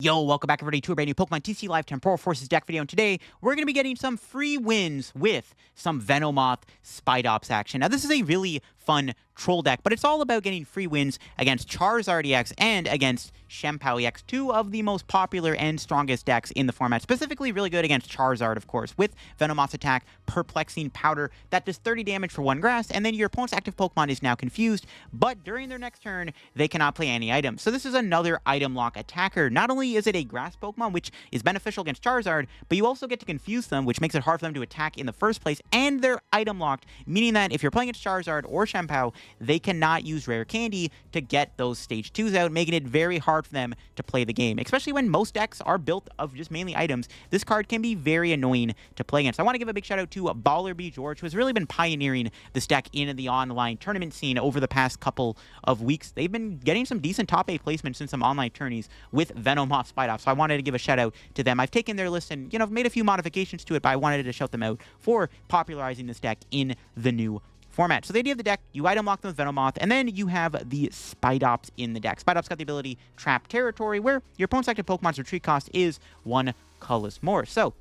Yo, welcome back everybody to a brand new Pokemon TCG Live Temporal Forces deck video, and today we're going to be getting some free wins with some Venomoth Spidops action. Now, this is a really fun troll deck, but it's all about getting free wins against Charizard EX and against Shampow EX, two of the most popular and strongest decks in the format, specifically really good against Charizard, of course, with Venomoth's attack, Perplexing Powder, that does 30 damage for one grass, and then your opponent's active Pokemon is now confused, but during their next turn, they cannot play any items. So this is another item lock attacker. Not only is it a grass Pokemon, which is beneficial against Charizard, but you also get to confuse them, which makes it hard for them to attack in the first place, and they're item locked, meaning that if you're playing against Charizard or Shampow, they cannot use Rare Candy to get those Stage 2s out, making it very hard for them to play the game. Especially when most decks are built of just mainly items, this card can be very annoying to play against. I want to give a big shout out to Bibarel BRS, who has really been pioneering this deck in the online tournament scene over the past couple of weeks. They've been getting some decent top 8 placements in some online tourneys with Venomoth Spidops, so I wanted to give a shout out to them. I've taken their list and, made a few modifications to it, but I wanted to shout them out for popularizing this deck in the new format. So the idea of the deck, you item lock them with Venomoth, and then you have the Spidops in the deck. Spidops got the ability Trap Territory, where your opponent's active Pokemon's retreat cost is 1 colorless more. So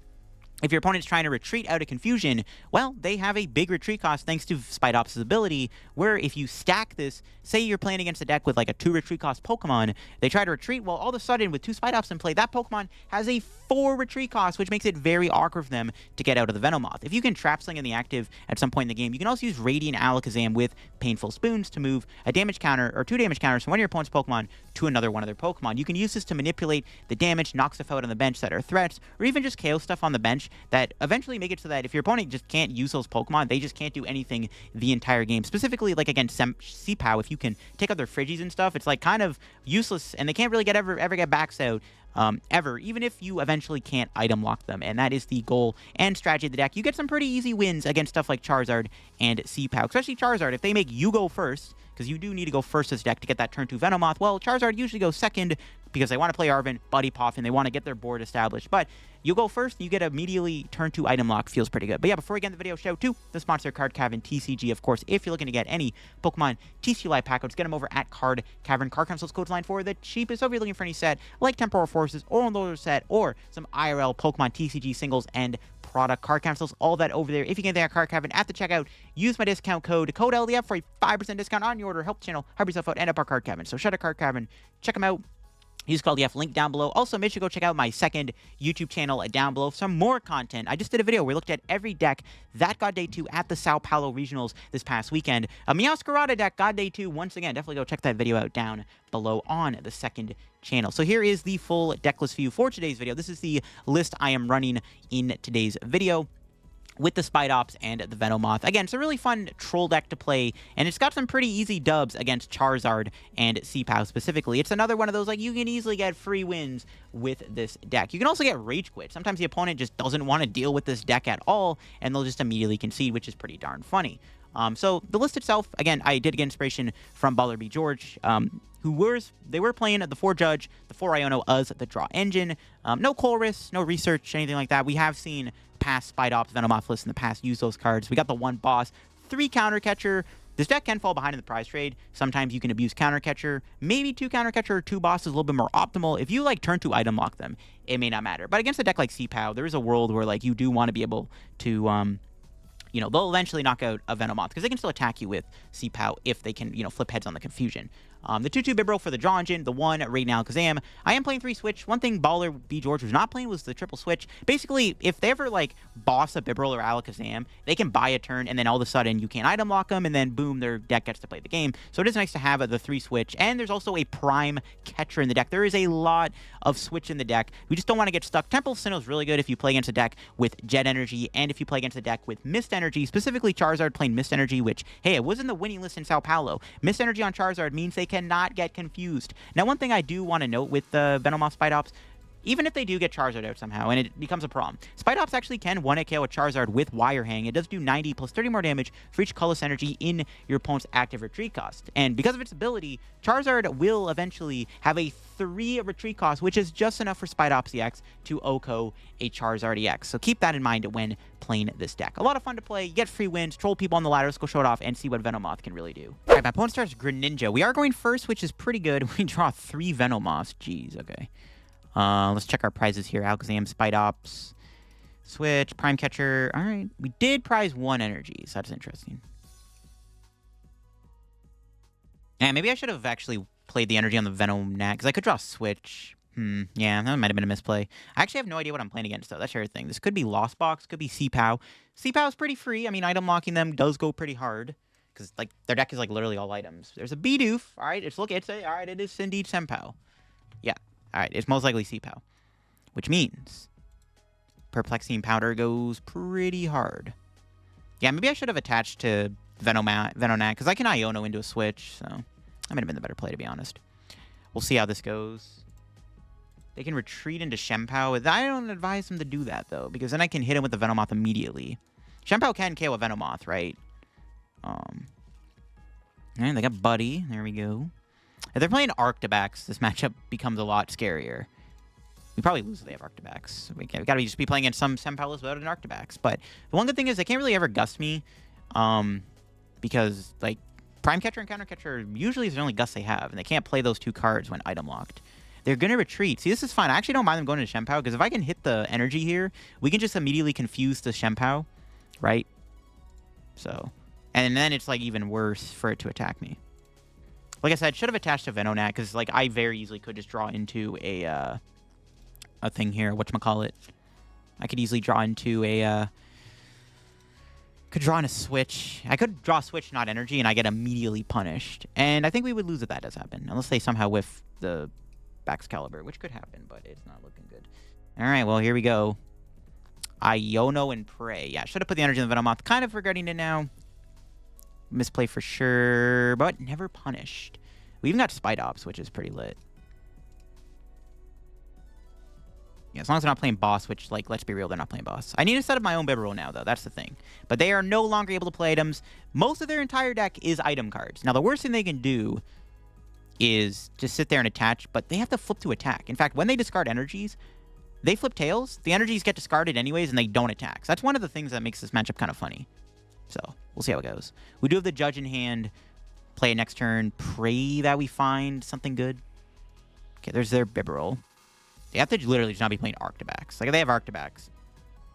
if your opponent's trying to retreat out of confusion, well, they have a big retreat cost thanks to Spidops' ability, where if you stack this, say you're playing against a deck with like a 2 retreat cost Pokemon, they try to retreat, well, all of a sudden with 2 Spidops in play, that Pokemon has a 4 retreat cost, which makes it very awkward for them to get out of the Venomoth. If you can trap something in the active at some point in the game, you can also use Radiant Alakazam with Painful Spoons to move a damage counter, or 2 damage counters from one of your opponent's Pokemon to another one of their Pokemon. You can use this to manipulate the damage, knock stuff out on the bench that are threats, or even just KO stuff on the bench that eventually make it so that if your opponent just can't use those Pokemon, they just can't do anything the entire game. Specifically, like against Chien-Pao, if you can take out their Friggies and stuff, it's like kind of useless, and they can't really ever get backs out. Ever, even if you eventually can't item lock them, and that is the goal and strategy of the deck. You get some pretty easy wins against stuff like Charizard and Chien-Pao, especially Charizard. If they make you go first, because you do need to go first this deck to get that turn 2 Venomoth, well, Charizard usually goes second because they want to play Arven, Buddy Poffin, they want to get their board established, but you go first, you get immediately turn 2 item lock, feels pretty good. But yeah, before we get into the video, shout out to the sponsor, Card Cavern TCG. Of course, if you're looking to get any Pokemon TCG Live pack codes, get them over at Card Cavern. Card Caverns codes line for the cheapest. So if you're looking for any set like Temporal Forces or Unloader set or some IRL Pokemon TCG singles and product card cancels, all that over there. If you get that Card Cavern at the checkout, use my discount code LDF for a 5% discount on your order. Help the channel, help yourself out, and up our Card Cavern. So shout out Card Cavern, check them out. Use code LDF, link down below. Also, make sure to go check out my second YouTube channel down below for some more content. I just did a video where we looked at every deck that got day 2 at the Sao Paulo Regionals this past weekend. A Meowscarada deck got day 2 once again. Definitely go check that video out down below on the second channel. So here is the full deck list view for today's video. This is the list I am running in today's video with the Spidops and the Venomoth. Again, it's a really fun troll deck to play, and it's got some pretty easy dubs against Charizard and Chien-Pao specifically. It's another one of those, like, you can easily get free wins with this deck. You can also get Rage Quit. Sometimes the opponent just doesn't want to deal with this deck at all, and they'll just immediately concede, which is pretty darn funny. So the list itself, again, I did get inspiration from Bibarel BRS, they were playing the 4 Judge, the 4 Iono as the draw engine. No Colress, no research, anything like that. We have seen past Spidops, Venomoth lists in the past use those cards. We got the 1 boss, 3 counter catcher. This deck can fall behind in the prize trade. Sometimes you can abuse counter catcher. Maybe 2 counter catcher or 2 bosses a little bit more optimal. If you like turn 2 item lock them, it may not matter. But against a deck like Chien-Pao, there is a world where like you do want to be able to they'll eventually knock out a Venomoth because they can still attack you with Chien-Pao if they can, flip heads on the confusion. The 2-2 Bibarel for the draw engine, the 1 Radiant Alakazam. I am playing 3 Switch. One thing Bibarel BRS was not playing was the triple Switch. Basically, if they ever, boss a Bibarel or Alakazam, they can buy a turn, and then all of a sudden you can't item lock them, and then boom, their deck gets to play the game. So it is nice to have the 3 Switch, and there's also a Prime Catcher in the deck. There is a lot of Switch in the deck. We just don't want to get stuck. Temple of Sinnoh is really good if you play against a deck with Jet Energy, and if you play against a deck with Mist Energy, specifically Charizard playing Mist Energy, which, hey, it was in the winning list in Sao Paulo. Mist Energy on Charizard means they cannot get confused. Now, one thing I do want to note with the Venomoth Spidops, even if they do get Charizard out somehow, and it becomes a problem, Spidops actually can 1-hit KO a Charizard with Wire Hang. It does do 90 plus 30 more damage for each colorless energy in your opponent's active retreat cost. And because of its ability, Charizard will eventually have a 3 retreat cost, which is just enough for Spidops EX to OHKO a Charizard EX. So keep that in mind when playing this deck. A lot of fun to play. You get free wins, troll people on the ladder. Let's go show it off and see what Venomoth can really do. All right, my opponent starts Greninja. We are going first, which is pretty good. We draw 3 Venomoths. Jeez, okay. Let's check our prizes here. Alakazam, Spidops, Switch, Prime Catcher. All right. We did prize 1 energy, so that's interesting. And maybe I should have actually played the energy on the Venonat, because I could draw Switch. Yeah, that might have been a misplay. I actually have no idea what I'm playing against, though. That's the other thing. This could be Lost Box, could be Chien-Pao. Chien-Pao is pretty free. I mean, item locking them does go pretty hard, because like their deck is like literally all items. There's a Bidoof. All right, all right, it is indeed Shampow. Yeah, all right, it's most likely Chien-Pao, which means Perplexing Powder goes pretty hard. Yeah, maybe I should have attached to Venonat, because I can Iono into a Switch, so that might have been the better play, to be honest. We'll see how this goes. They can retreat into Shampow. I don't advise them to do that, though, because then I can hit him with the Venomoth immediately. Shampow can KO a Venomoth, right? And they got Buddy. There we go. If they're playing Arctibax, this matchup becomes a lot scarier. We probably lose if they have Arctibax. We gotta just be playing against some Shampow without an Arctibax. But the one good thing is they can't really ever gust me, because like Prime Catcher and Counter Catcher usually is the only gust they have, and they can't play those 2 cards when item locked. They're going to retreat. See, this is fine. I actually don't mind them going into Shampow, because if I can hit the energy here, we can just immediately confuse the Shampow, right? So, and then it's like even worse for it to attack me. Like I said, should have attached to Venonat, because like I very easily could just draw into a thing here. Whatchamacallit. I could easily draw into a could draw in a Switch. I could draw Switch, not energy, and I get immediately punished. And I think we would lose if that does happen, unless they somehow whiff the Baxcalibur, which could happen, but it's not looking good. All right, well, here we go. Iono and Prey. Yeah, should have put the energy in the Venomoth. Kind of regretting it now. Misplay for sure, but never punished. We even got Spidops, which is pretty lit. Yeah, as long as they're not playing boss, which, like, let's be real, they're not playing boss. I need to set up my own Bibarel now, though. That's the thing. But they are no longer able to play items. Most of their entire deck is item cards. Now, the worst thing they can do is just sit there and attach, but they have to flip to attack. In fact, when they discard energies, they flip tails. The energies get discarded anyways, and they don't attack. So that's one of the things that makes this matchup kind of funny. So, we'll see how it goes. We do have the Judge in hand. Play it next turn. Pray that we find something good. Okay, there's their Bibarel. They have to literally just not be playing Arctibax. Like, if they have Arctibax,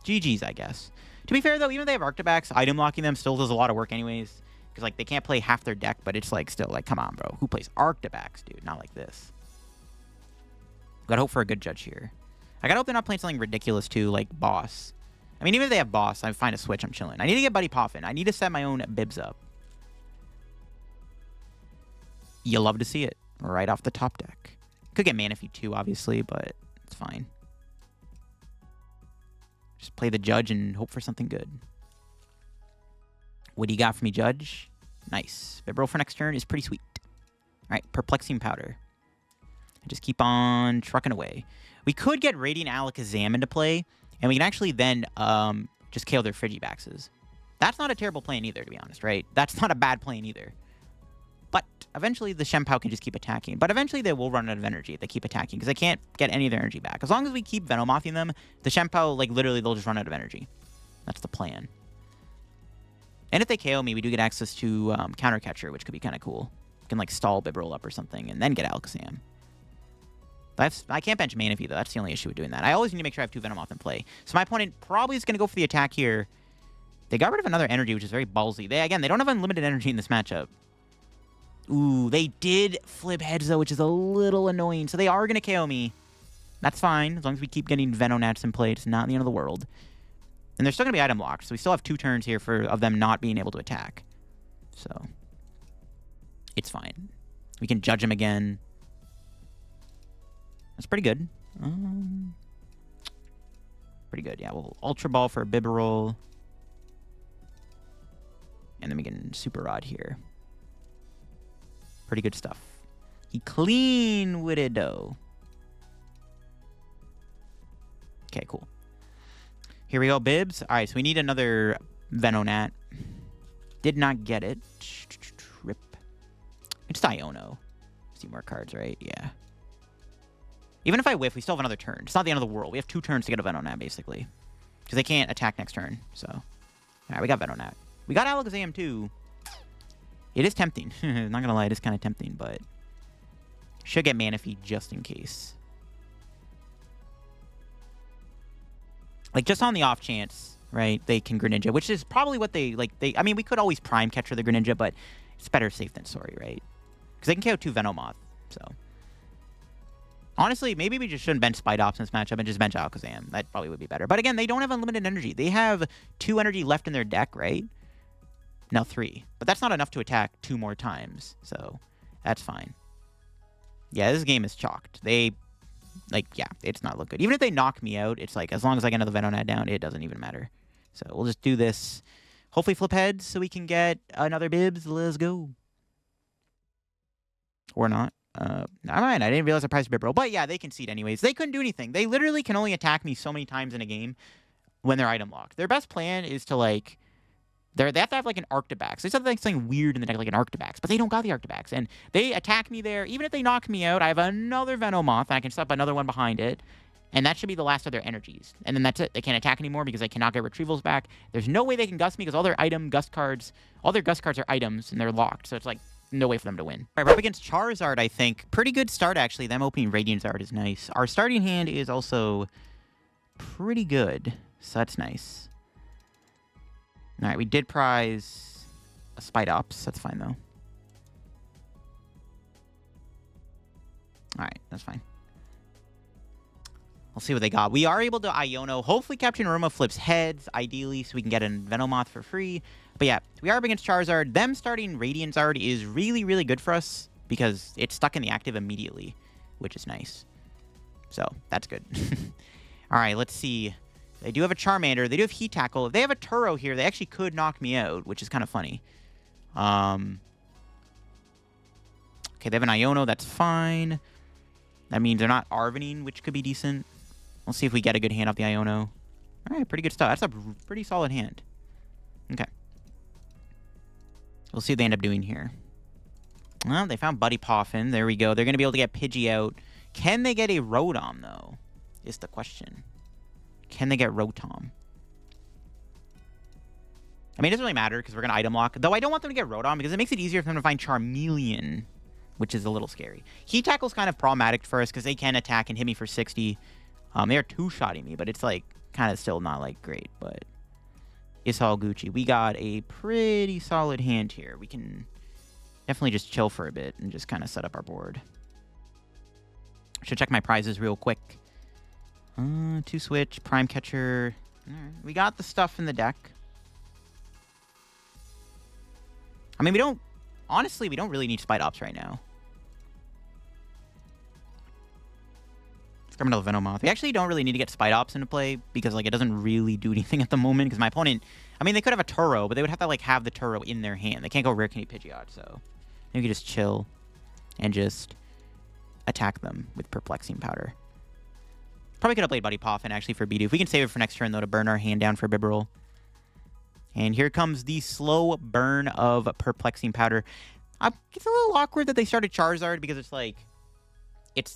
GG's, I guess. To be fair, though, even if they have Arctibax, item locking them still does a lot of work anyways. Because, like, they can't play half their deck, but it's, like, still, like, come on, bro. Who plays Arctibax, dude? Not like this. Gotta hope for a good Judge here. I gotta hope they're not playing something ridiculous, too, like Boss. I mean, even if they have Boss, I find a Switch, I'm chilling. I need to get Buddy Poffin. I need to set my own Bibs up. You'll love to see it. Right off the top deck. Could get Manaphy, too, obviously, but it's fine. Just play the Judge and hope for something good. What do you got for me, Judge? Nice. Bibarel for next turn is pretty sweet. All right, Perplexing Powder. And just keep on trucking away. We could get Radiant Alakazam into play, and we can actually then just KO their Frigibaxes. That's not a terrible plan either, to be honest, right? That's not a bad plan either. But eventually the Shampow can just keep attacking. But eventually they will run out of energy if they keep attacking, because they can't get any of their energy back. As long as we keep Venomothing them, the Shampow, like, literally, they'll just run out of energy. That's the plan. And if they KO me, we do get access to Counter Catcher, which could be kind of cool. We can, like, stall Bibarel up or something, and then get Alakazam. I can't bench Manaphy, though. That's the only issue with doing that. I always need to make sure I have 2 Venomoth in play. So my opponent probably is going to go for the attack here. They got rid of another energy, which is very ballsy. They don't have unlimited energy in this matchup. Ooh, they did flip heads, though, which is a little annoying. So they are going to KO me. That's fine. As long as we keep getting Venonats in play, it's not the end of the world. And they're still going to be item locked, so we still have 2 turns here of them not being able to attack. So, it's fine. We can Judge him again. That's pretty good. Pretty good, yeah. We'll Ultra Ball for a Bibarel. And then we can Super Rod here. Pretty good stuff. He clean with it, though. Okay, cool. Here we go, Bibs. All right, so we need another Venonat. Did not get it. Rip. It's Iono. See more cards, right? Yeah. Even if I whiff, we still have another turn. It's not the end of the world. We have 2 turns to get a Venonat, basically. Because they can't attack next turn, so. All right, we got Venonat. We got Alakazam, too. It is tempting. Not going to lie, it is kind of tempting, but should get Manaphy just in case. Like, just on the off chance, right, they can Greninja, which is probably what they, like, I mean, we could always Prime Catcher the Greninja, but it's better safe than sorry, right? Because they can KO 2 Venomoth, so. Honestly, maybe we just shouldn't bench Spidops in this matchup and just bench Alakazam. That probably would be better. But again, they don't have unlimited energy. They have 2 energy left in their deck, right? No, 3. But that's not enough to attack 2 more times, so that's fine. Yeah, this game is chalked. They, like, yeah, it's not look good. Even if they knock me out, it's like, as long as I get another Venonat down, it doesn't even matter. So we'll just do this. Hopefully flip heads so we can get another Bibs. Let's go. Or not. Never mind. I didn't realize I priced Bibarel. But yeah, they concede anyways. They couldn't do anything. They literally can only attack me so many times in a game when they're item locked. Their best plan is to, like, they have to have, like, an Arctibax. They said, like, something weird in the deck, like an Arctibax, but they don't got the Arctibax. And they attack me there. Even if they knock me out, I have another Venomoth, and I can set up another one behind it. And that should be the last of their energies. And then that's it. They can't attack anymore because they cannot get retrievals back. There's no way they can Gust me because all their Gust cards are items, and they're locked. So it's, like, no way for them to win. All right, we're up against Charizard, I think. Pretty good start, actually. Them opening Radiant Zard is nice. Our starting hand is also pretty good, so that's nice. All right, we did prize a Spidops. That's fine, though. All right, that's fine. We'll see what they got. We are able to Iono. Hopefully, Capturing Aroma flips heads, ideally, so we can get a Venomoth for free. But yeah, we are up against Charizard. Them starting Radiant Zard is really, really good for us because it's stuck in the active immediately, which is nice. So, that's good. All right, let's see. They do have a Charmander. They do have Heat Tackle. If they have a Turo here, they actually could knock me out, which is kind of funny. Okay, they have an Iono. That's fine. That means they're not Arvening, which could be decent. We'll see if we get a good hand off the Iono. All right, pretty good stuff. That's a pretty solid hand. Okay. We'll see what they end up doing here. Well, they found Buddy Poffin. There we go. They're going to be able to get Pidgey out. Can they get a Rotom, though, is the question. Can they get Rotom? I mean, it doesn't really matter because we're going to item lock. Though I don't want them to get Rotom because it makes it easier for them to find Charmeleon, which is a little scary. Heat Tackle's kind of problematic for us because they can attack and hit me for 60. They are two-shotting me, but it's, like, kind of still not, like, great. But it's all Gucci. We got a pretty solid hand here. We can definitely just chill for a bit and just kind of set up our board. Should check my prizes real quick. 2 Switch, Prime Catcher. All right. We got the stuff in the deck. I mean, we don't... Honestly, we don't really need Spidops right now. Let's grab another Venomoth. We actually don't really need to get Spidops into play because, like, it doesn't really do anything at the moment because my opponent... I mean, they could have a Turo, but they would have to, like, have the Turo in their hand. They can't go Rare Candy Pidgeot, so... Maybe we could just chill and just attack them with Perplexing Powder. Probably could have played Buddy Poffin, actually, for Bidoof. We can save it for next turn, though, to burn our hand down for Bibarel. And here comes the slow burn of Perplexing Powder. It's a little awkward that they started Charizard because it's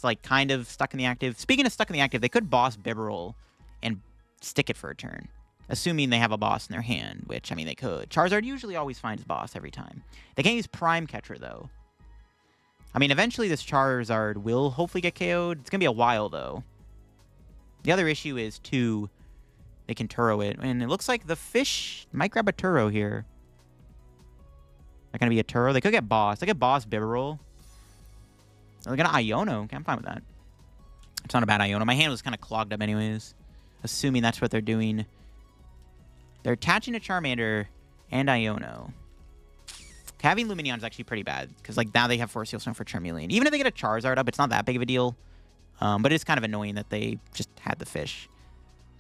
like kind of stuck in the active. Speaking of stuck in the active, they could boss Bibarel and stick it for a turn, assuming they have a boss in their hand, which, I mean, they could. Charizard usually always finds boss every time. They can't use Prime Catcher, though. I mean, eventually this Charizard will hopefully get KO'd. It's going to be a while, though. The other issue is, too, they can Turo it. And it looks like the fish might grab a Turo here. Not going to be a Turo. They could get boss. They could boss Bibarel. They're going to Iono. Okay, I'm fine with that. It's not a bad Iono. My hand was kind of clogged up anyways. Assuming that's what they're doing. They're attaching a Charmander and Iono. Having Lumineon is actually pretty bad. Because, like, now they have Force Seal Stone for Charmeleon. Even if they get a Charizard up, it's not that big of a deal. But it's kind of annoying that they just had the fish.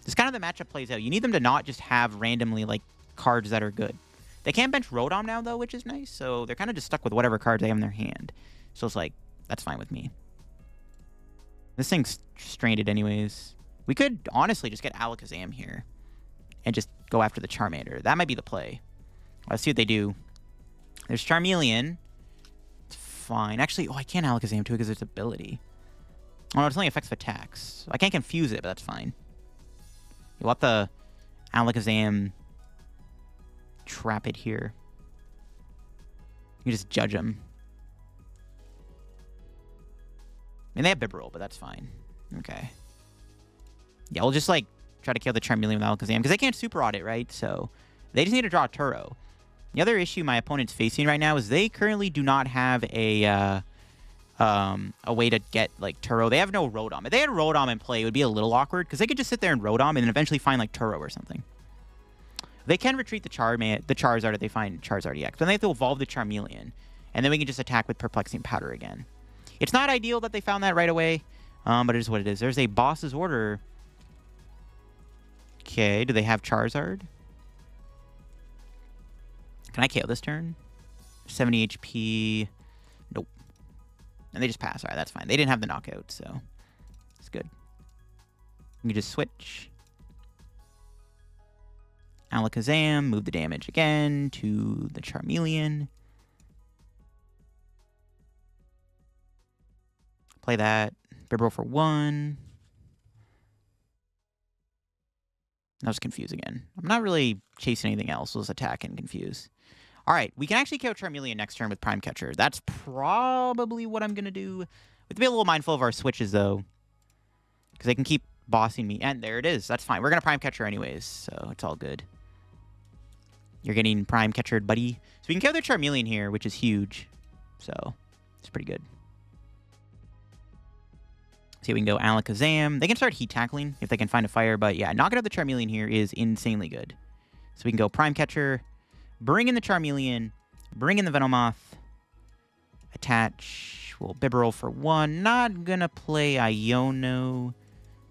This is kind of the matchup plays out. You need them to not just have randomly, like, cards that are good. They can't bench Rotom now, though, which is nice. So they're kind of just stuck with whatever cards they have in their hand. So it's like, that's fine with me. This thing's stranded anyways. We could honestly just get Alakazam here. And just go after the Charmander. That might be the play. Let's see what they do. There's Charmeleon. It's fine. Actually, oh, I can't Alakazam too because it's ability. Oh, no, it only affects attacks. I can't confuse it, but that's fine. You want the Alakazam trap it here. You just judge him. I mean, they have Bibarel, but that's fine. Okay. Yeah, we'll just, like, try to kill the Charmeleon with Alakazam, because they can't Super Audit, right? So they just need to draw a Turo. The other issue my opponent's facing right now is they currently do not have a way to get, like, Turo. They have no Rotom. If they had Rotom in play, it would be a little awkward, because they could just sit there and Rotom and then eventually find, like, Turo or something. They can retreat the Charizard if they find Charizard EX, but then they have to evolve the Charmeleon, and then we can just attack with Perplexing Powder again. It's not ideal that they found that right away, but it is what it is. There's a boss's order. Okay, do they have Charizard? Can I KO this turn? 70 HP. Nope. And they just pass. All right, that's fine. They didn't have the knockout, so it's good. You can just switch. Alakazam, move the damage again to the Charmeleon. Play that. Bibarel for 1. I was confused again. I'm not really chasing anything else. We'll just attack and confuse. All right, we can actually kill Charmeleon next turn with Prime Catcher. That's probably what I'm going to do. We have to be a little mindful of our switches, though, because they can keep bossing me. And there it is. That's fine. We're going to Prime Catcher anyways, so it's all good. You're getting Prime Catchered, buddy. So we can kill their Charmeleon here, which is huge. So it's pretty good. See, we can go Alakazam. They can start Heat Tackling if they can find a fire, but yeah, knocking out the Charmeleon here is insanely good. So we can go Prime Catcher, bring in the Charmeleon, bring in the Venomoth, attach, well, Bibarel for 1. Not gonna play Iono.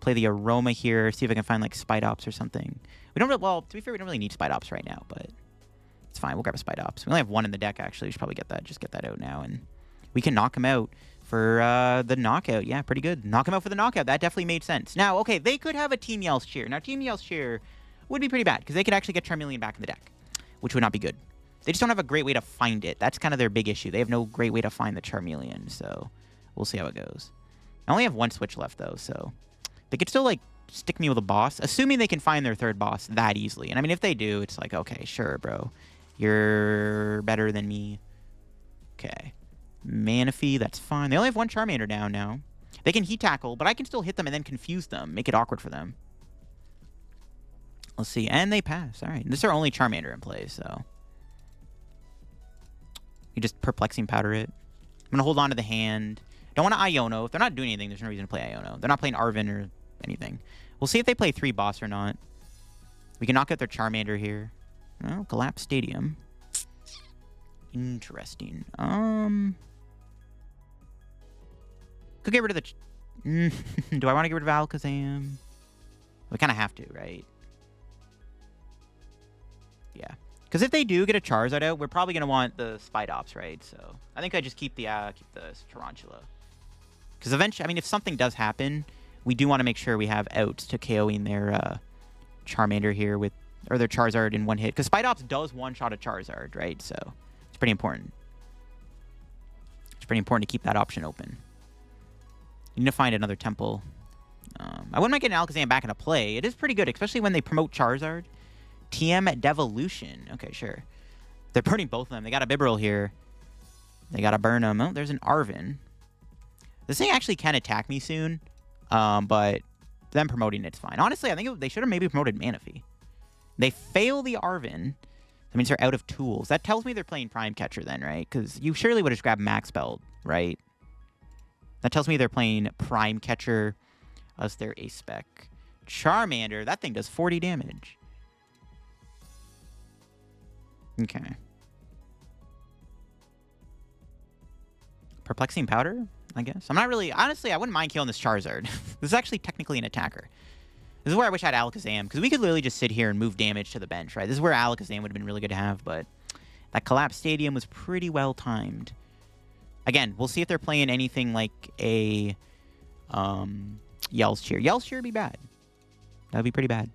Play the Aroma here, see if I can find, like, Spidops or something. We don't really, well, to be fair, we don't really need Spidops right now, but it's fine. We'll grab a Spidops. We only have 1 in the deck, actually. We should probably get that. Just get that out now, and we can knock him out for the knockout. Yeah, pretty good. Knock him out for the knockout. That definitely made sense. Now, okay, they could have a Team Yell's Cheer. Now, Team Yell's Cheer would be pretty bad, because they could actually get Charmeleon back in the deck, which would not be good. They just don't have a great way to find it. That's kind of their big issue. They have no great way to find the Charmeleon, so we'll see how it goes. I only have 1 switch left, though, so they could still, like, stick me with a boss, assuming they can find their 3rd boss that easily. And I mean, if they do, it's like, okay, sure, bro. You're better than me. Okay. Manaphy, that's fine. They only have 1 Charmander down now. They can Heat Tackle, but I can still hit them and then confuse them, make it awkward for them. Let's see. And they pass. All right. This is our only Charmander in play, so you just Perplexing Powder it. I'm going to hold on to the hand. Don't want to Iono. If they're not doing anything, there's no reason to play Iono. They're not playing Arven or anything. We'll see if they play 3 boss or not. We can knock out their Charmander here. Oh, Collapse Stadium. Interesting. Could get rid of the... Do I want to get rid of Alakazam? We kind of have to, right? Yeah. Because if they do get a Charizard out, we're probably going to want the Spidops, right? So I think I just keep the Tarountula. Because eventually, I mean, if something does happen, we do want to make sure we have outs to KOing their Charmander here with, or their Charizard in 1 hit. Because Spidops does one-shot a Charizard, right? So it's pretty important. It's pretty important to keep that option open. You need to find another Temple. I wouldn't mind getting Alakazam back into play. It is pretty good, especially when they promote Charizard. TM Devolution. Okay, sure. They're burning both of them. They got a Bibarel here. They got to burn them. Oh, there's an Arven. This thing actually can attack me soon, but them promoting it's fine. Honestly, I think they should have maybe promoted Manaphy. They fail the Arven. That means they're out of tools. That tells me they're playing Prime Catcher then, right? Because you surely would have just grabbed Max Belt, right? That tells me they're playing Prime Catcher as their A-Spec. Charmander, that thing does 40 damage. Okay. Perplexing Powder, I guess. I'm not really... Honestly, I wouldn't mind killing this Charizard. This is actually technically an attacker. This is where I wish I had Alakazam, because we could literally just sit here and move damage to the bench, right? This is where Alakazam would have been really good to have, but that Collapse Stadium was pretty well timed. Again, we'll see if they're playing anything like a Yell's Cheer. Yell's Cheer would be bad. That would be pretty bad.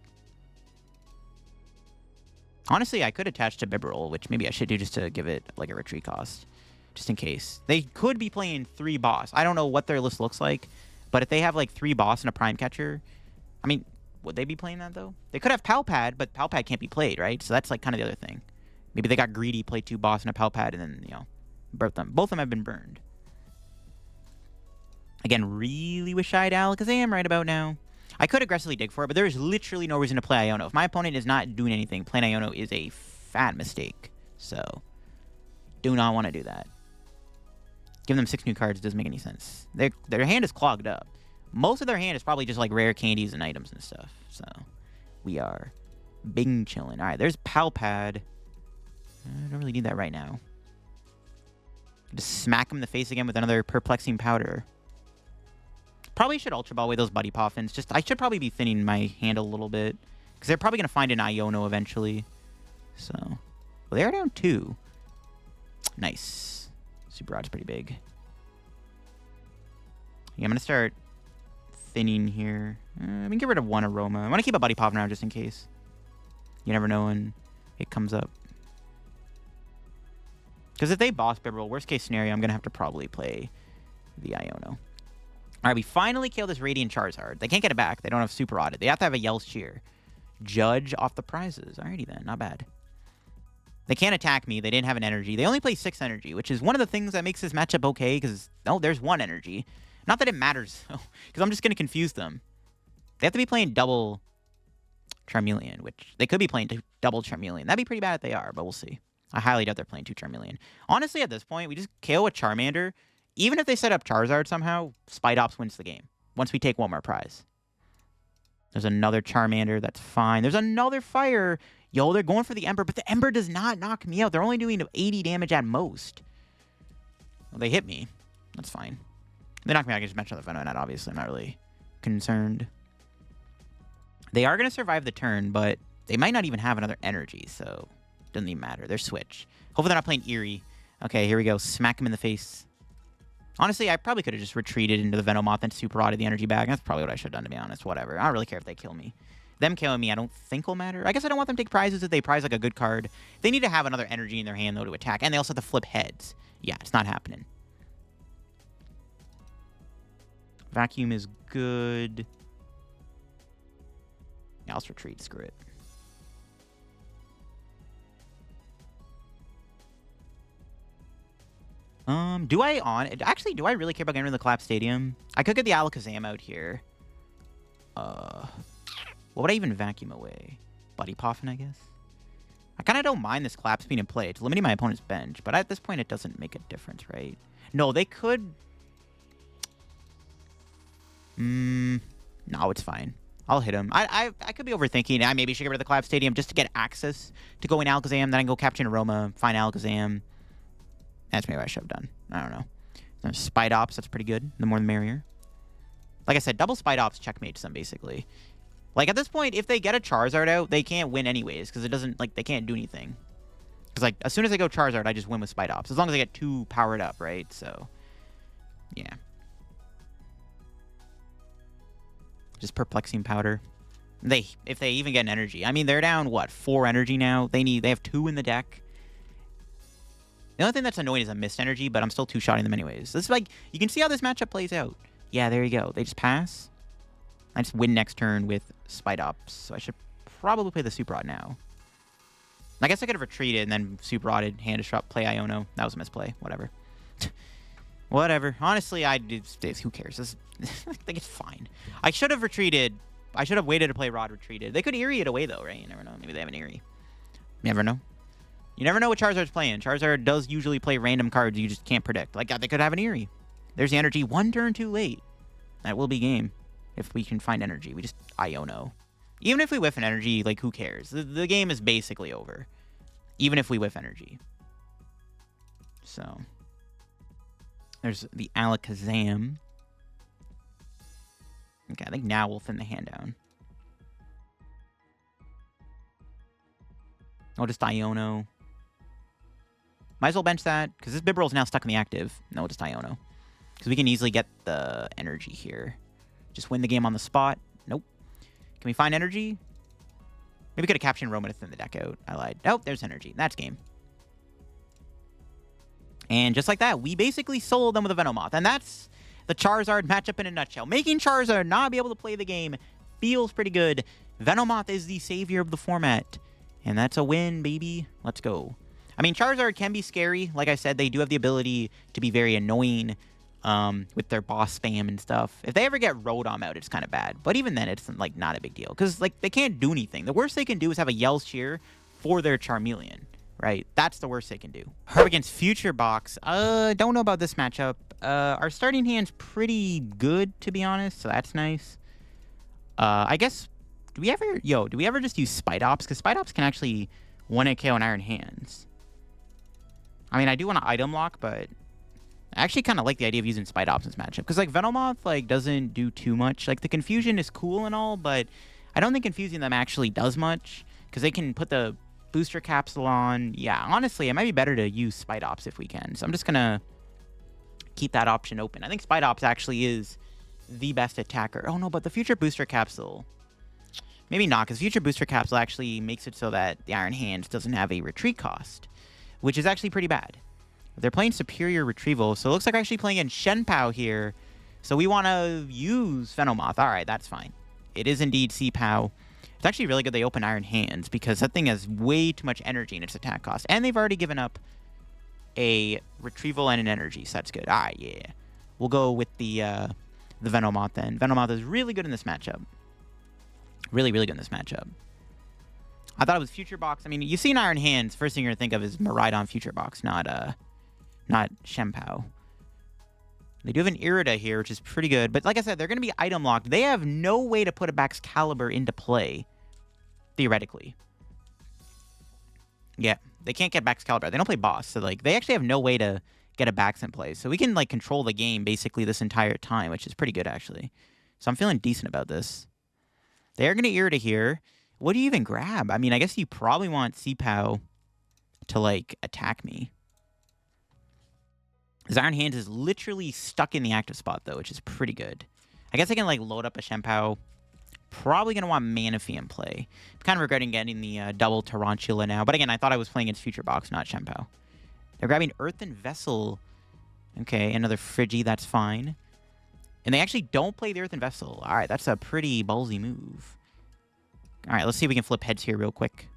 Honestly, I could attach to Bibarel, which maybe I should do just to give it like a retreat cost, just in case. They could be playing 3 boss. I don't know what their list looks like, but if they have like 3 boss and a Prime Catcher, I mean, would they be playing that though? They could have Pal Pad, but Pal Pad can't be played, right? So that's like kind of the other thing. Maybe they got greedy, played 2 boss and a Pal Pad, and then, you know, burnt them. Both of them have been burned. Again, really wish I had Alakazam right about now. I could aggressively dig for it, but there is literally no reason to play Iono. If my opponent is not doing anything, playing Iono is a fat mistake. So, do not want to do that. Giving them 6 new cards doesn't make any sense. Their hand is clogged up. Most of their hand is probably just like rare candies and items and stuff. So, we are bing chilling. All right, there's Pal Pad. I don't really need that right now. Just smack him in the face again with another perplexing powder. Probably should Ultra Ball away those Buddy Poffins. I should probably be thinning my hand a little bit. Because they're probably going to find an Iono eventually. So, well, they're down 2. Nice. Super Rod's pretty big. Yeah, I'm going to start thinning here. I mean, get rid of 1 Aroma. I want to keep a Buddy Poffin around just in case. You never know when it comes up. Because if they boss Bibarel, worst case scenario, I'm going to have to probably play the Iono. All right, we finally kill this Radiant Charizard. They can't get it back. They don't have Super Rod. They have to have a Yell's Cheer. Judge off the prizes. Alrighty then, not bad. They can't attack me. They didn't have an energy. They only play 6 energy, which is one of the things that makes this matchup okay, because, oh, there's 1 energy. Not that it matters, because I'm just going to confuse them. They have to be playing double Charmeleon, which they could be playing double Charmeleon. That'd be pretty bad if they are, but we'll see. I highly doubt they're playing 2 Charmeleon. Honestly, at this point, we just KO a Charmander. Even if they set up Charizard somehow, Spidops wins the game. Once we take 1 more prize. There's another Charmander. That's fine. There's another Fire. Yo, they're going for the Ember, but the Ember does not knock me out. They're only doing 80 damage at most. Well, they hit me. That's fine. They knock me out. I can just mention the Venonat, obviously. I'm not really concerned. They are going to survive the turn, but they might not even have another energy, so it doesn't even matter. They're Switch. Hopefully they're not playing Eerie. Okay, here we go. Smack him in the face. Honestly, I probably could have just retreated into the Venomoth and Super Rotted the energy bag. That's probably what I should have done, to be honest. Whatever. I don't really care if they kill me. Them killing me, I don't think will matter. I guess I don't want them to take prizes if they prize like a good card. They need to have another energy in their hand, though, to attack. And they also have to flip heads. Yeah, it's not happening. Vacuum is good. Yeah, I'll just retreat. Screw it. Do I really care about getting rid of the Collapse Stadium? I could get the Alakazam out here. What would I even vacuum away? Buddy Poffin, I guess? I kind of don't mind this Collapse being in play. It's limiting my opponent's bench, but at this point, it doesn't make a difference, right? No, they could... No, it's fine. I'll hit him. I could be overthinking. I maybe should get rid of the Collapse Stadium just to get access to go in Alakazam. Then I can go Capturing Aroma, find Alakazam. That's maybe what I should have done. I don't know. There's Spidops. That's pretty good. The more the merrier. Like I said, double Spidops checkmates them, basically. Like, at this point, if they get a Charizard out, they can't win anyways, because it doesn't, like, they can't do anything. Because, like, as soon as I go Charizard, I just win with Spidops. As long as I get 2 powered up, right? So, yeah. Just perplexing powder. If they even get an energy. I mean, they're down, what, 4 energy now? They have 2 in the deck. The only thing that's annoying is a missed energy, but I'm still 2-shotting them anyways. This is like, you can see how this matchup plays out. Yeah, there you go. They just pass. I just win next turn with Spidops, so I should probably play the Super Rod now. I guess I could have retreated and then Super Rodded, hand shot, play Iono. That was a misplay. Whatever. Whatever. Honestly, who cares? I think it's fine. I should have retreated. I should have waited to play Rod retreated. They could Eerie it away, though, right? You never know. Maybe they have an Eerie. You never know. You never know what Charizard's playing. Charizard does usually play random cards you just can't predict. Like, they could have an Eerie. There's the energy 1 turn too late. That will be game. If we can find energy. We just Iono. Even if we whiff an energy, like, who cares? The game is basically over. Even if we whiff energy. So. There's the Alakazam. Okay, I think now we'll thin the hand down. I'll just Iono. Might as well bench that, because this Bibarel's now stuck in the active. No, just Iono. Because we can easily get the energy here. Just win the game on the spot. Nope. Can we find energy? Maybe we could have Capturing Aroma to thin the deck out. I lied. Nope, there's energy. That's game. And just like that, we basically soloed them with a Venomoth. And that's the Charizard matchup in a nutshell. Making Charizard not be able to play the game feels pretty good. Venomoth is the savior of the format. And that's a win, baby. Let's go. I mean, Charizard can be scary. Like I said, they do have the ability to be very annoying. with their boss spam and stuff. If they ever get Rotom out, it's kind of bad. But even then, it's like not a big deal because like they can't do anything. The worst they can do is have a Yell Cheer for their Charmeleon, right? That's the worst they can do. Up against Future Box, don't know about this matchup. Our starting hand's pretty good, to be honest, so that's nice. I guess, do we ever just use Spidops? Because Spidops can actually 1-hit KO on Iron Hands. I mean, I do want to item lock, but I actually kind of like the idea of using Spidops in this matchup. Because, like, Venomoth, like, doesn't do too much. Like, the Confusion is cool and all, but I don't think confusing them actually does much. Because they can put the Booster Capsule on. Yeah, honestly, it might be better to use Spidops if we can. So I'm just going to keep that option open. I think Spidops actually is the best attacker. Oh, no, but the Future Booster Capsule... Maybe not, because Future Booster Capsule actually makes it so that the Iron Hands doesn't have a retreat cost, which is actually pretty bad. They're playing Superior Retrieval, so it looks like we're actually playing in Chien-Pao here. So we want to use Venomoth. All right, that's fine. It is indeed Chien-Pao. It's actually really good they open Iron Hands, because that thing has way too much energy in its attack cost. And they've already given up a Retrieval and an Energy, so that's good. All right, yeah. We'll go with the Venomoth then. Venomoth is really good in this matchup. Really, really good in this matchup. I thought it was Future Box. I mean, you see an Iron Hands, first thing you're going to think of is Miraidon Future Box, not Chien-Pao. They do have an Irida here, which is pretty good. But like I said, they're going to be item locked. They have no way to put a Baxcalibur into play, theoretically. Yeah, they can't get Baxcalibur. They don't play boss, so like they actually have no way to get a Bax in play. So we can like control the game basically this entire time, which is pretty good actually. So I'm feeling decent about this. They're going to Irida here. What do you even grab? I mean, I guess you probably want Chien-Pao to, like, attack me. His Iron Hands is literally stuck in the active spot, though, which is pretty good. I guess I can, like, load up a Chien-Pao. Probably going to want Manaphy in play. I'm kind of regretting getting the double Tarountula now. But again, I thought I was playing against Future Box, not Chien-Pao. They're grabbing Earthen Vessel. Okay, another Friggy, that's fine. And they actually don't play the Earthen Vessel. All right, that's a pretty ballsy move. All right, let's see if we can flip heads here real quick.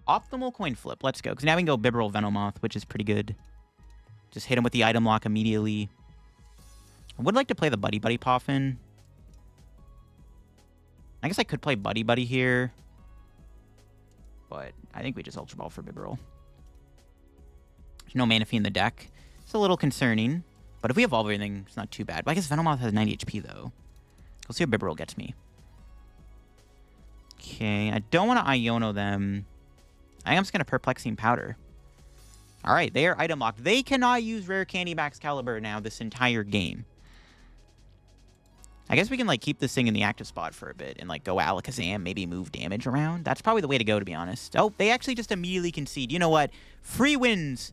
Optimal coin flip. Let's go. Because now we can go Bibarel Venomoth, which is pretty good. Just hit him with the item lock immediately. I would like to play the Buddy-Buddy Poffin. I guess I could play Buddy-Buddy here. But I think we just Ultra Ball for Bibarel. There's no Manaphy in the deck. It's a little concerning. But if we evolve everything, it's not too bad. But I guess Venomoth has 90 HP, though. We'll see what Bibarel gets me. Okay, I don't want to Iono them. I am just going to Perplexing Powder. All right, they are item locked. They cannot use Rare Candy Baxcalibur now this entire game. I guess we can, like, keep this thing in the active spot for a bit and, like, go Alakazam, maybe move damage around. That's probably the way to go, to be honest. Oh, they actually just immediately concede. You know what? Free wins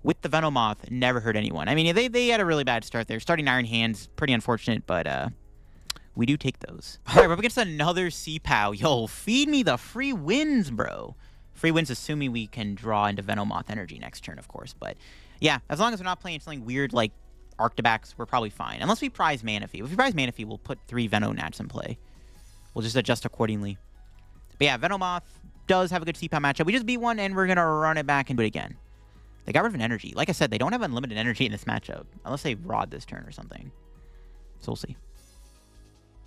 with the Venomoth never hurt anyone. I mean, they had a really bad start there. Starting Iron Hands, pretty unfortunate, but we do take those. All right, we're up against another Chien-Pao. Yo, feed me the free wins, bro. Free wins assuming we can draw into Venomoth Energy next turn, of course. But yeah, as long as we're not playing something weird like Arctobax, we're probably fine. Unless we prize Manaphy. If we prize Manaphy, we'll put 3 Venonats in play. We'll just adjust accordingly. But yeah, Venomoth does have a good Chien-Pao matchup. We just beat one, and we're going to run it back and do it again. They got rid of an energy. Like I said, they don't have unlimited energy in this matchup. Unless they rod this turn or something. So we'll see.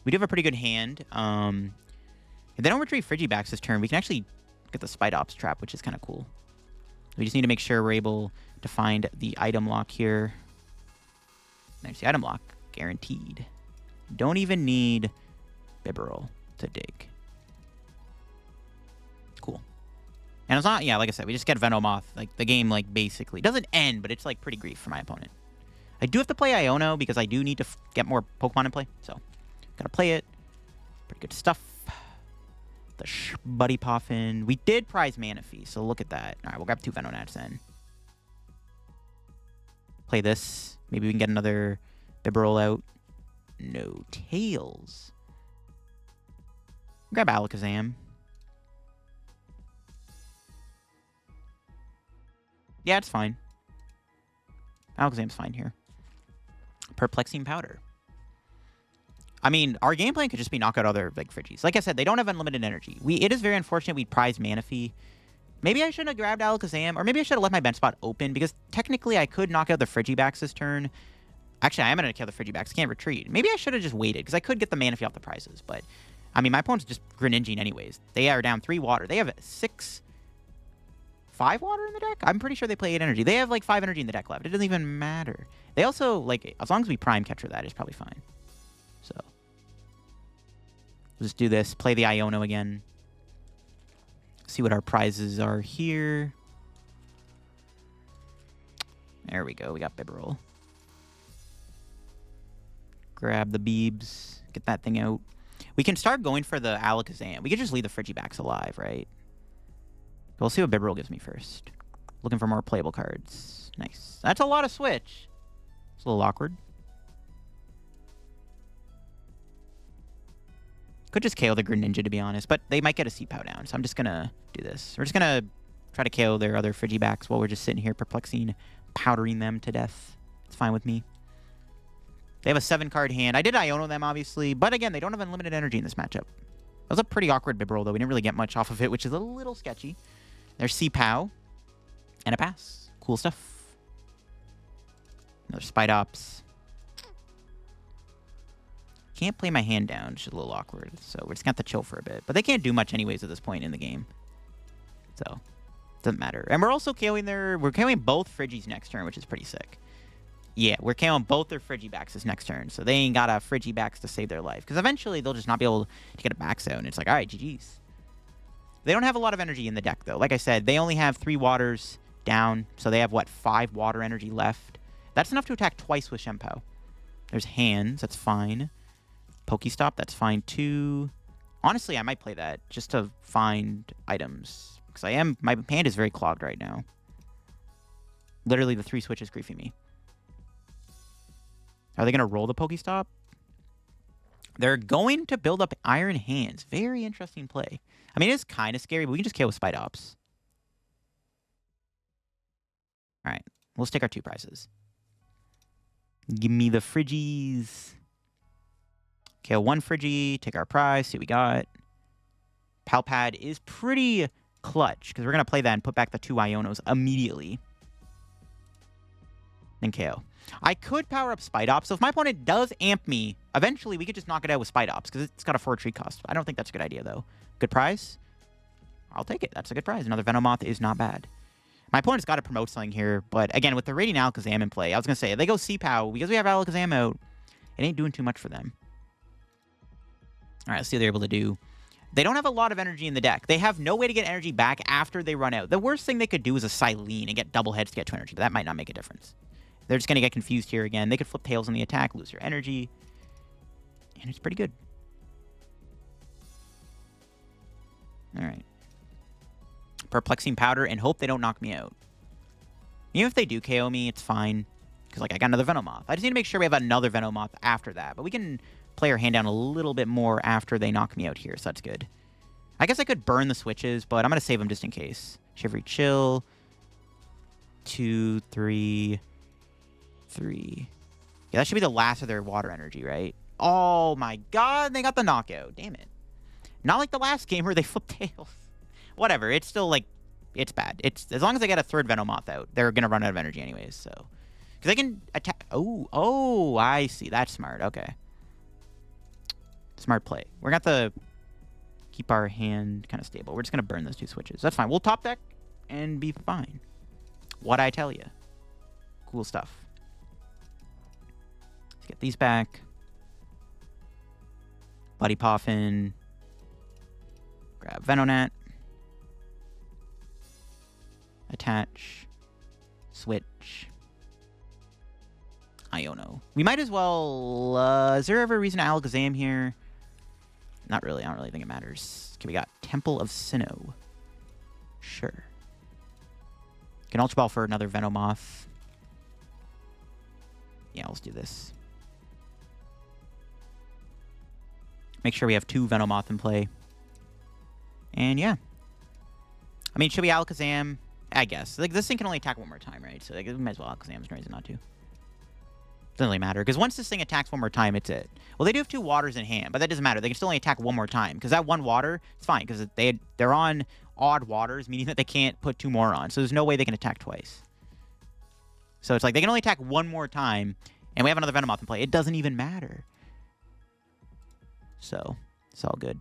We do have a pretty good hand. If they don't retrieve Frigibacks this turn, we can actually get the Spidops trap, which is kind of cool. We just need to make sure we're able to find the item lock here. There's the item lock. Guaranteed. Don't even need Bibarel to dig. Cool. And it's not, yeah, like I said, we just get Venomoth. Like, the game, like, basically doesn't end, but it's, like, pretty grief for my opponent. I do have to play Iono because I do need to get more Pokemon in play. So, gotta play it. Pretty good stuff. The Buddy Poffin. We did prize Manaphy, so look at that. All right, we'll grab 2 Venonats then. Play this. Maybe we can get another Bibarel out. No Tails. Grab Alakazam. Yeah, it's fine. Alakazam's fine here. Perplexing Powder. I mean, our game plan could just be knock out other big Friggies. Like I said, they don't have unlimited energy. It is very unfortunate we prize Manaphy. Maybe I shouldn't have grabbed Alakazam, or maybe I should have left my bench spot open, because technically I could knock out the Frigibacks this turn. Actually, I am going to kill the Frigibacks. Can't retreat. Maybe I should have just waited, because I could get the Manaphy off the prizes. But, I mean, my opponent's just Greninjing anyways. They are down 3 water. They have 5 water in the deck? I'm pretty sure they play 8 energy. They have, like, 5 energy in the deck left. It doesn't even matter. They also, like, as long as we Prime Catcher that, it's probably fine. So, we'll just do this. Play the Iono again. See what our prizes are here. There we go. We got Bibarel. Grab the Beebs. Get that thing out. We can start going for the Alakazam. We could just leave the Frigibacks alive, right? We'll see what Bibarel gives me first. Looking for more playable cards. Nice. That's a lot of Switch. It's a little awkward. Could just KO the Greninja, to be honest. But they might get a Chien-Pao down. So I'm just going to do this. We're just going to try to KO their other Frigibacks while we're just sitting here perplexing, powdering them to death. It's fine with me. They have a 7-card hand. I did Iono them, obviously. But again, they don't have unlimited energy in this matchup. That was a pretty awkward Bibarel, though. We didn't really get much off of it, which is a little sketchy. There's Chien-Pao. And a pass. Cool stuff. Another Spidops. Can't play my hand down. It's just a little awkward. So we're just going to have to chill for a bit. But they can't do much anyways at this point in the game. So, doesn't matter. And we're also KOing we're KOing both Friggies next turn, which is pretty sick. Yeah, we're KOing both their Frigibacks this next turn. So they ain't got a Frigibacks to save their life. Because eventually they'll just not be able to get a backs out. And it's like, alright, GG's. They don't have a lot of energy in the deck, though. Like I said, they only have 3 waters down. So they have, what, 5 water energy left. That's enough to attack twice with Shampow. There's hands. That's fine. Pokestop. That's fine, too. Honestly, I might play that just to find items. Because my hand is very clogged right now. Literally, the 3 switches griefing me. Are they going to roll the Pokestop? They're going to build up Iron Hands. Very interesting play. I mean, it's kind of scary, but we can just KO with Spidops. All right. We'll stick our 2 prizes. Give me the Friggies. KO 1 Friggy. Take our prize. See what we got. Pal Pad is pretty clutch, because we're going to play that and put back the 2 Ionos immediately. Then KO. I could power up Spidops, so if my opponent does amp me, eventually we could just knock it out with Spidops, because it's got a 4 tree cost. I don't think that's a good idea, though. Good prize? I'll take it. That's a good prize. Another Venomoth is not bad. My opponent's got to promote something here, but again, with the Radiant Alakazam in play, I was going to say, if they go Chien-Pao, because we have Alakazam out, it ain't doing too much for them. All right, let's see what they're able to do. They don't have a lot of energy in the deck. They have no way to get energy back after they run out. The worst thing they could do is a Silene and get double heads to get 2 energy, but that might not make a difference. They're just going to get confused here again. They could flip tails on the attack, lose your energy. And it's pretty good. Alright. Perplexing Powder and hope they don't knock me out. Even if they do KO me, it's fine. Because, like, I got another Venomoth. I just need to make sure we have another Venomoth after that. But we can play our hand down a little bit more after they knock me out here, so that's good. I guess I could burn the switches, but I'm going to save them just in case. Shivery Chill. 2, 3... 3. Yeah, that should be the last of their water energy, right? Oh my god, they got the knockout. Damn it. Not like the last game where they flipped tails. Whatever, it's still like, it's bad. It's as long as they get a 3rd Venomoth out, they're going to run out of energy anyways, so. Because they can attack. Oh, I see. That's smart. Okay. Smart play. We're going to have to keep our hand kind of stable. We're just going to burn those 2 switches. That's fine. We'll top deck and be fine. What'd I tell you? Cool stuff. Get these back. Buddy Poffin. Grab Venonat. Attach. Switch. Iono. We might as well... is there ever a reason to Alakazam here? Not really. I don't really think it matters. Okay, we got Temple of Sinnoh. Sure. Can Ultra Ball for another Venomoth. Yeah, let's do this. Make sure we have 2 Venomoth in play. And yeah. I mean, should we Alakazam? I guess. Like, this thing can only attack 1 more time, right? So like, we might as well Alakazam. There's no reason not to. Doesn't really matter, because once this thing attacks one more time, it's it. Well, they do have 2 waters in hand, but that doesn't matter. They can still only attack one more time, because that 1 water, it's fine, because they're on odd waters, meaning that they can't put 2 more on. So there's no way they can attack twice. So it's like they can only attack 1 more time, and we have another Venomoth in play. It doesn't even matter. So it's all good.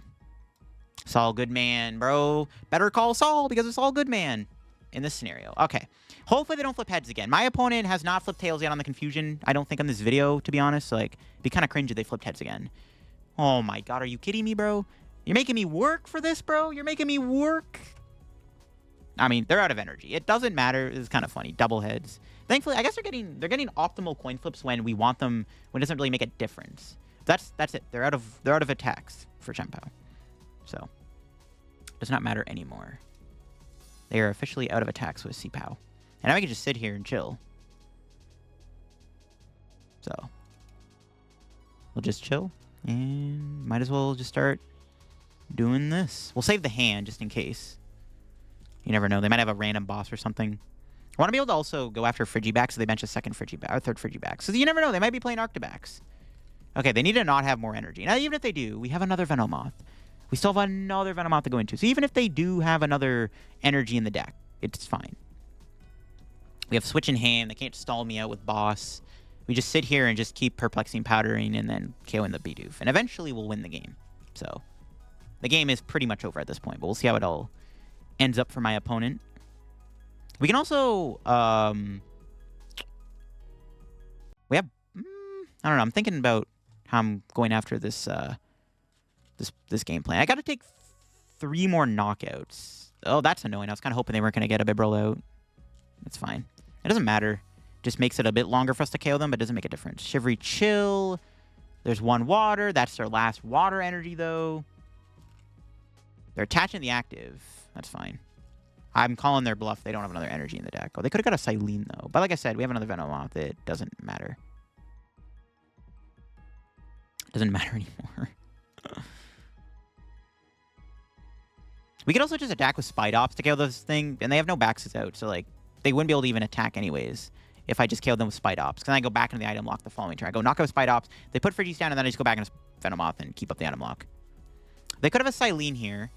It's all good, man, bro. Better call Saul, because it's all good, man, in this scenario. Okay. Hopefully they don't flip heads again. My opponent has not flipped tails yet on the confusion, I don't think, on this video, to be honest. So, like, it'd be kind of cringe if they flipped heads again. Oh my god, are you kidding me, bro? You're making me work for this, bro? You're making me work? I mean, they're out of energy. It doesn't matter. It's kind of funny. Double heads. Thankfully, I guess they're getting optimal coin flips when we want them, when it doesn't really make a difference. That's it. They're out of attacks for Chien-Pao. So, does not matter anymore. They are officially out of attacks with Chien-Pao. And now we can just sit here and chill. So, we'll just chill. And might as well just start doing this. We'll save the hand just in case. You never know. They might have a random boss or something. I want to be able to also go after Frigiback, so they bench a second Frigiback, or third Frigiback. So you never know. They might be playing Arctobacks. Okay, they need to not have more energy. Now, even if they do, we have another Venomoth. We still have another Venomoth to go into. So even if they do have another energy in the deck, it's fine. We have Switch in hand. They can't stall me out with Boss. We just sit here and just keep Perplexing Powdering and then KOing the Bidoof. And eventually we'll win the game. So the game is pretty much over at this point. But we'll see how it all ends up for my opponent. We can also... we have... I don't know. I'm thinking about how I'm going after this... this game plan. I got to take 3 more knockouts. Oh, that's annoying. I was kind of hoping they weren't going to get a Bibarel out. It's fine. It doesn't matter. Just makes it a bit longer for us to KO them, but it doesn't make a difference. Shivery Chill. There's 1 water. That's their last water energy, though. They're attaching the active. That's fine. I'm calling their bluff. They don't have another energy in the deck. Oh, they could have got a Silene, though. But like I said, we have another Venomoth. It doesn't matter. It doesn't matter anymore. We could also just attack with Spidops to KO this thing, and they have no Baxes out, so like they wouldn't be able to even attack anyways if I just KO'd them with Spidops. Because then I go back into the item lock the following turn. I go knock out with Spidops, they put Frigis down, and then I just go back into Venomoth and keep up the item lock. They could have a Silene here,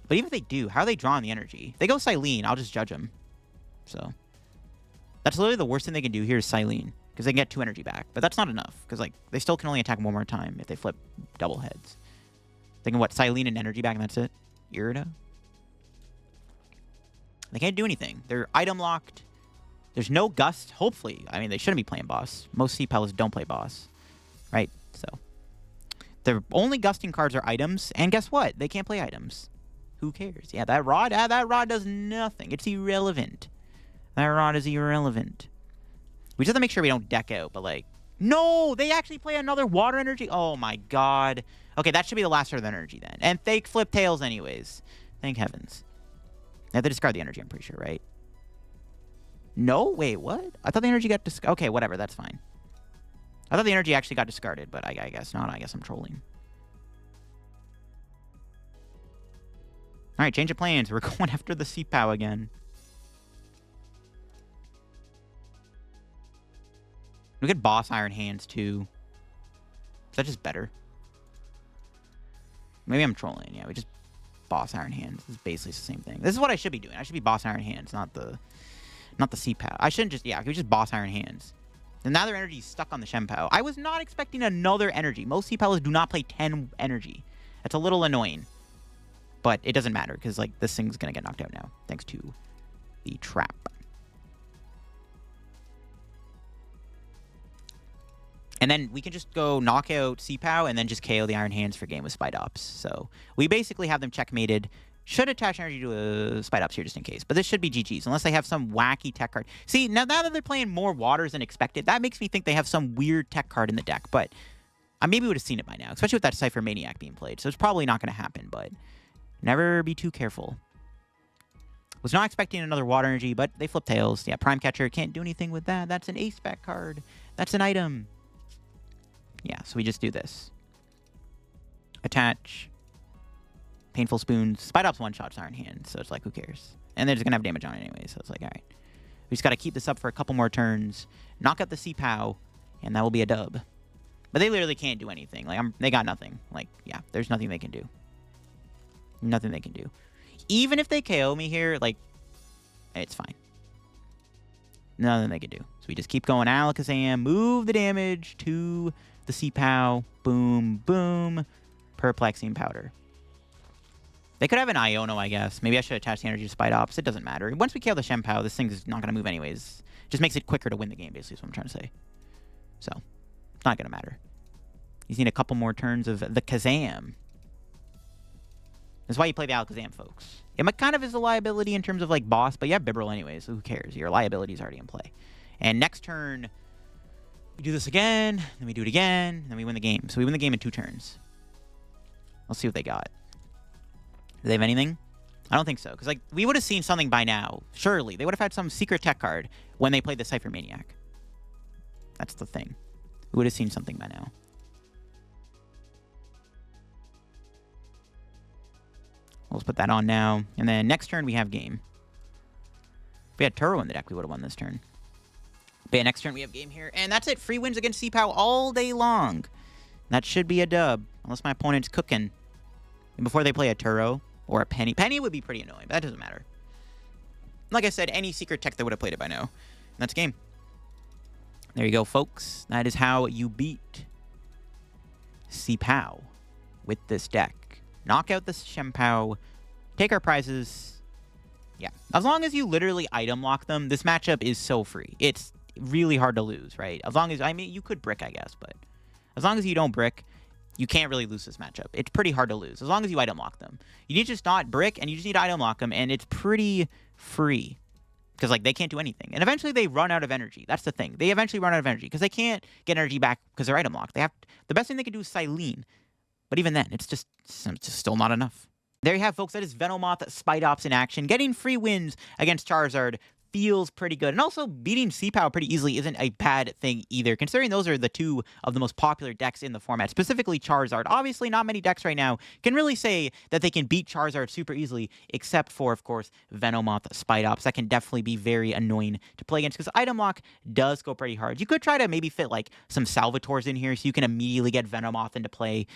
but even if they do, how are they drawing the energy? If they go Silene, I'll just judge them. So that's literally the worst thing they can do here is Silene, because they can get 2 energy back. But that's not enough, because like they still can only attack 1 more time if they flip double heads. They can, what, Silene and energy back, and that's it? Irida? They can't do anything. They're item locked. There's no Gust, hopefully. I mean, they shouldn't be playing boss. Most C-Pals don't play boss, right? So, the only Gusting cards are items, and guess what? They can't play items. Who cares? Yeah, that rod does nothing. It's irrelevant. That rod is irrelevant. We just have to make sure we don't deck out, but like, no, they actually play another water energy? Oh my god. Okay, that should be the last earth energy then. And they flip tails anyways. Thank heavens. They have to discard the energy, I'm pretty sure, right? No? Wait, what? I thought the energy got discarded. Okay, whatever, that's fine. I thought the energy actually got discarded, but I guess not. I guess I'm trolling. Alright, change of plans. We're going after the Chien-Pao again. We get Boss Iron Hands, too. Is that just better? Maybe I'm trolling. Yeah, we just Boss Iron Hands. This is basically the same thing. This is what I should be doing. I should be Boss Iron Hands, not the Chien-Pao. I shouldn't just... Yeah, we just Boss Iron Hands. And now their energy is stuck on the Shampow. I was not expecting another energy. Most Chien-Paos do not play 10 energy. That's a little annoying. But it doesn't matter, because like this thing's going to get knocked out now, thanks to the trap. And then we can just go knock out Chien-Pao and then just KO the Iron Hands for game with Spidops. So we basically have them checkmated. Should attach energy to a Spidops here just in case. But this should be GG's, unless they have some wacky tech card. See, now that they're playing more waters than expected, that makes me think they have some weird tech card in the deck. But I maybe would have seen it by now, especially with that Cypher Maniac being played. So it's probably not going to happen, but never be too careful. Was not expecting another water energy, but they flip tails. Yeah, Prime Catcher can't do anything with that. That's an ace back card. That's an item. Yeah, so we just do this. Attach. Painful Spoons. Spidops one-shots Iron Hands, so it's like, who cares? And they're just going to have damage on it anyway, so it's like, alright. We just got to keep this up for a couple more turns. Knock out the Chien-Pao. And that will be a dub. But they literally can't do anything. Like, they got nothing. Like, yeah, there's nothing they can do. Nothing they can do. Even if they KO me here, like, it's fine. Nothing they can do. So we just keep going. Alakazam, move the damage to the Chien-Pao. Boom, boom. Perplexing Powder. They could have an Iono, I guess. Maybe I should attach the energy to Spidops. It doesn't matter. Once we kill the Chien-Pao, this thing is not going to move anyways. Just makes it quicker to win the game, basically, is what I'm trying to say. So, it's not going to matter. You need a couple more turns of the Kazam. That's why you play the Alakazam, folks. It kind of is a liability in terms of, like, boss, but you have Bibarel anyways, so who cares? Your liability is already in play. And next turn, we do this again, then we do it again, then we win the game. So we win the game in 2 turns. Let's see what they got. Do they have anything? I don't think so. Because, like, we would have seen something by now. Surely. They would have had some secret tech card when they played the Cypher Maniac. That's the thing. We would have seen something by now. Let's put that on now. And then next turn, we have game. If we had Turo in the deck, we would have won this turn. But yeah, next turn, we have game here. And that's it. Free wins against Chien-Pao all day long. That should be a dub. Unless my opponent's cooking. And before they play a Turo or a Penny. Penny would be pretty annoying, but that doesn't matter. Like I said, any secret tech, they would have played it by now. And that's game. There you go, folks. That is how you beat Chien-Pao with this deck. Knock out the Shampow. Take our prizes. Yeah. As long as you literally item lock them, this matchup is so free. It's really hard to lose, right? As long as, I mean, you could brick, I guess, but as long as you don't brick, you can't really lose this matchup. It's pretty hard to lose, as long as you item lock them. You need to just not brick, and you just need to item lock them, and it's pretty free. Because, like, they can't do anything. And eventually they run out of energy. That's the thing. They eventually run out of energy, because they can't get energy back because they're item locked. They have, the best thing they can do is Silene. But even then, it's just still not enough. There you have, folks. That is Venomoth Spidops in action. Getting free wins against Charizard feels pretty good. And also, beating Chien-Pao pretty easily isn't a bad thing either, considering those are the 2 of the most popular decks in the format, specifically Charizard. Obviously, not many decks right now can really say that they can beat Charizard super easily, except for, of course, Venomoth Spidops. That can definitely be very annoying to play against, because item lock does go pretty hard. You could try to maybe fit, like, some Salvators in here, so you can immediately get Venomoth into play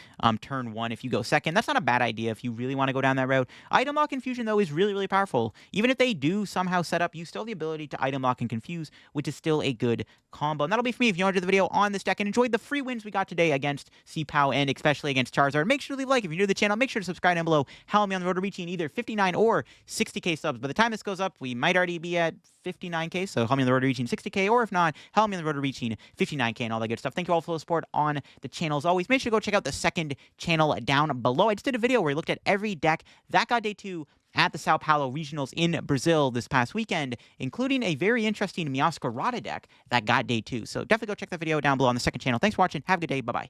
turn 1 if you go second. That's not a bad idea if you really want to go down that route. Item lock Confusion, though, is really, really powerful. Even if they do somehow set up, you still the ability to item lock and confuse, which is still a good combo. And that'll be for me. If you enjoyed the video on this deck and enjoyed the free wins we got today against Chien-Pao and especially against Charizard, make sure to leave a like. If you're new to the channel, make sure to subscribe down below. Help me on the road to reaching either 59 or 60k subs. By the time this goes up, we might already be at 59k, so help me on the road to reaching 60k, or if not, help me on the road to reaching 59k and all that good stuff. Thank you all for the support on the channel as always. Make sure to go check out the second channel down below. I just did a video where we looked at every deck that got day 2 at the Sao Paulo Regionals in Brazil this past weekend, including a very interesting Meowscarada deck that got day 2. So definitely go check that video down below on the second channel. Thanks for watching. Have a good day. Bye-bye.